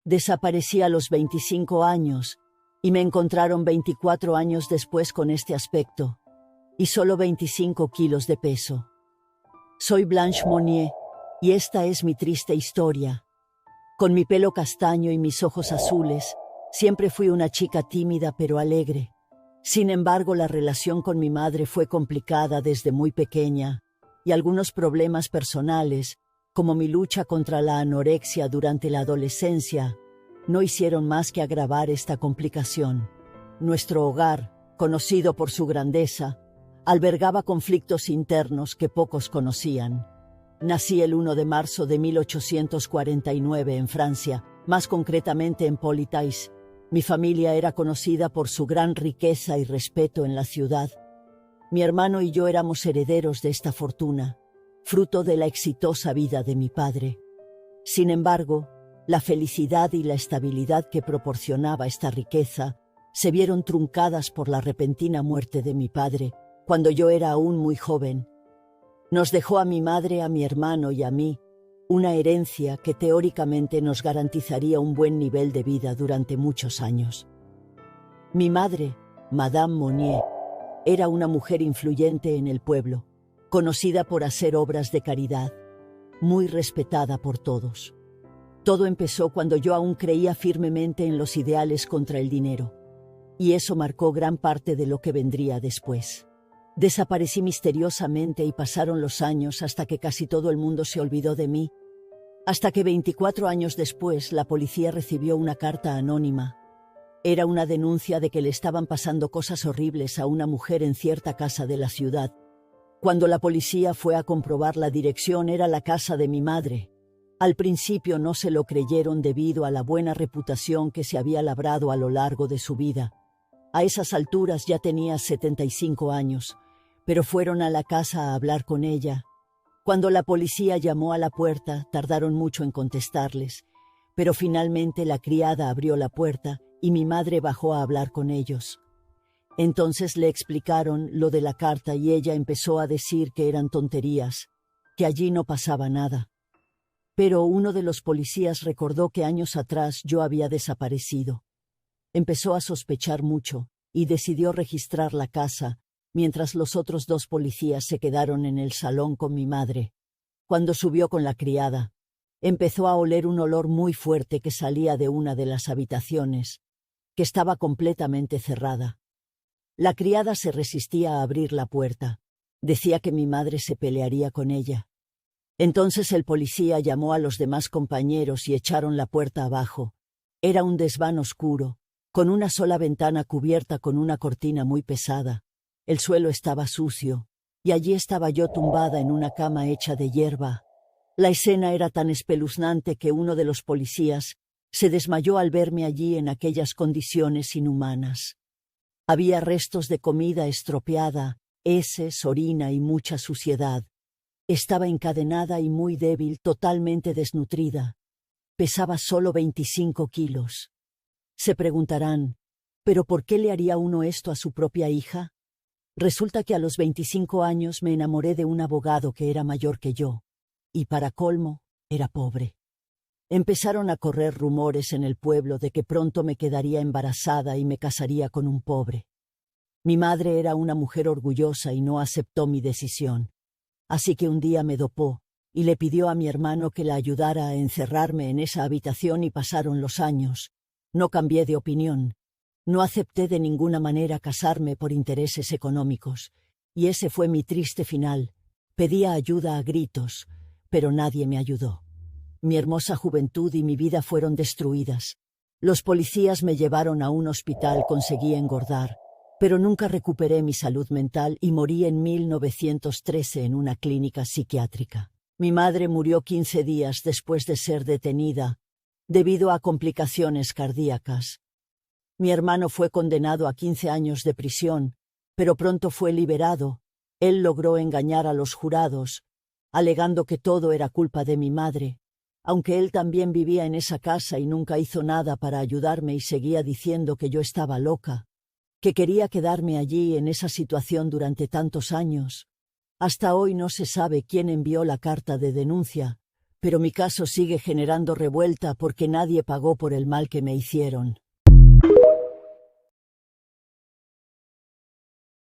Desaparecí a los 25 años y me encontraron 24 años después con este aspecto y solo 25 kilos de peso. Soy Blanche Monnier y esta es mi triste historia. Con mi pelo castaño y mis ojos azules, siempre fui una chica tímida pero alegre. Sin embargo, la relación con mi madre fue complicada desde muy pequeña y algunos problemas personales, como mi lucha contra la anorexia durante la adolescencia, no hicieron más que agravar esta complicación. Nuestro hogar, conocido por su grandeza, albergaba conflictos internos que pocos conocían. Nací el 1 de marzo de 1849 en Francia, más concretamente en Poitiers. Mi familia era conocida por su gran riqueza y respeto en la ciudad. Mi hermano y yo éramos herederos de esta fortuna, fruto de la exitosa vida de mi padre. Sin embargo, la felicidad y la estabilidad que proporcionaba esta riqueza se vieron truncadas por la repentina muerte de mi padre, cuando yo era aún muy joven. Nos dejó a mi madre, a mi hermano y a mí una herencia que teóricamente nos garantizaría un buen nivel de vida durante muchos años. Mi madre, Madame Monnier, era una mujer influyente en el pueblo, conocida por hacer obras de caridad, muy respetada por todos. Todo empezó cuando yo aún creía firmemente en los ideales contra el dinero, y eso marcó gran parte de lo que vendría después. Desaparecí misteriosamente y pasaron los años hasta que casi todo el mundo se olvidó de mí, hasta que 24 años después la policía recibió una carta anónima. Era una denuncia de que le estaban pasando cosas horribles a una mujer en cierta casa de la ciudad. Cuando la policía fue a comprobar la dirección, era la casa de mi madre. Al principio no se lo creyeron debido a la buena reputación que se había labrado a lo largo de su vida. A esas alturas ya tenía 75 años, pero fueron a la casa a hablar con ella. Cuando la policía llamó a la puerta, tardaron mucho en contestarles, pero finalmente la criada abrió la puerta y mi madre bajó a hablar con ellos. Entonces le explicaron lo de la carta y ella empezó a decir que eran tonterías, que allí no pasaba nada. Pero uno de los policías recordó que años atrás yo había desaparecido. Empezó a sospechar mucho y decidió registrar la casa, mientras los otros 2 policías se quedaron en el salón con mi madre. Cuando subió con la criada, empezó a oler un olor muy fuerte que salía de una de las habitaciones, que estaba completamente cerrada. La criada se resistía a abrir la puerta. Decía que mi madre se pelearía con ella. Entonces el policía llamó a los demás compañeros y echaron la puerta abajo. Era un desván oscuro, con una sola ventana cubierta con una cortina muy pesada. El suelo estaba sucio, y allí estaba yo tumbada en una cama hecha de hierba. La escena era tan espeluznante que uno de los policías se desmayó al verme allí en aquellas condiciones inhumanas. Había restos de comida estropeada, heces, orina y mucha suciedad. Estaba encadenada y muy débil, totalmente desnutrida. Pesaba solo 25 kilos. Se preguntarán, ¿pero por qué le haría uno esto a su propia hija? Resulta que a los 25 años me enamoré de un abogado que era mayor que yo, y para colmo, era pobre. Empezaron a correr rumores en el pueblo de que pronto me quedaría embarazada y me casaría con un pobre. Mi madre era una mujer orgullosa y no aceptó mi decisión. Así que un día me dopó y le pidió a mi hermano que la ayudara a encerrarme en esa habitación y pasaron los años. No cambié de opinión. No acepté de ninguna manera casarme por intereses económicos, y ese fue mi triste final. Pedía ayuda a gritos, pero nadie me ayudó. Mi hermosa juventud y mi vida fueron destruidas. Los policías me llevaron a un hospital, conseguí engordar, pero nunca recuperé mi salud mental y morí en 1913 en una clínica psiquiátrica. Mi madre murió 15 días después de ser detenida, debido a complicaciones cardíacas. Mi hermano fue condenado a 15 años de prisión, pero pronto fue liberado. Él logró engañar a los jurados, alegando que todo era culpa de mi madre, aunque él también vivía en esa casa y nunca hizo nada para ayudarme y seguía diciendo que yo estaba loca, que quería quedarme allí en esa situación durante tantos años. Hasta hoy no se sabe quién envió la carta de denuncia, pero mi caso sigue generando revuelta porque nadie pagó por el mal que me hicieron.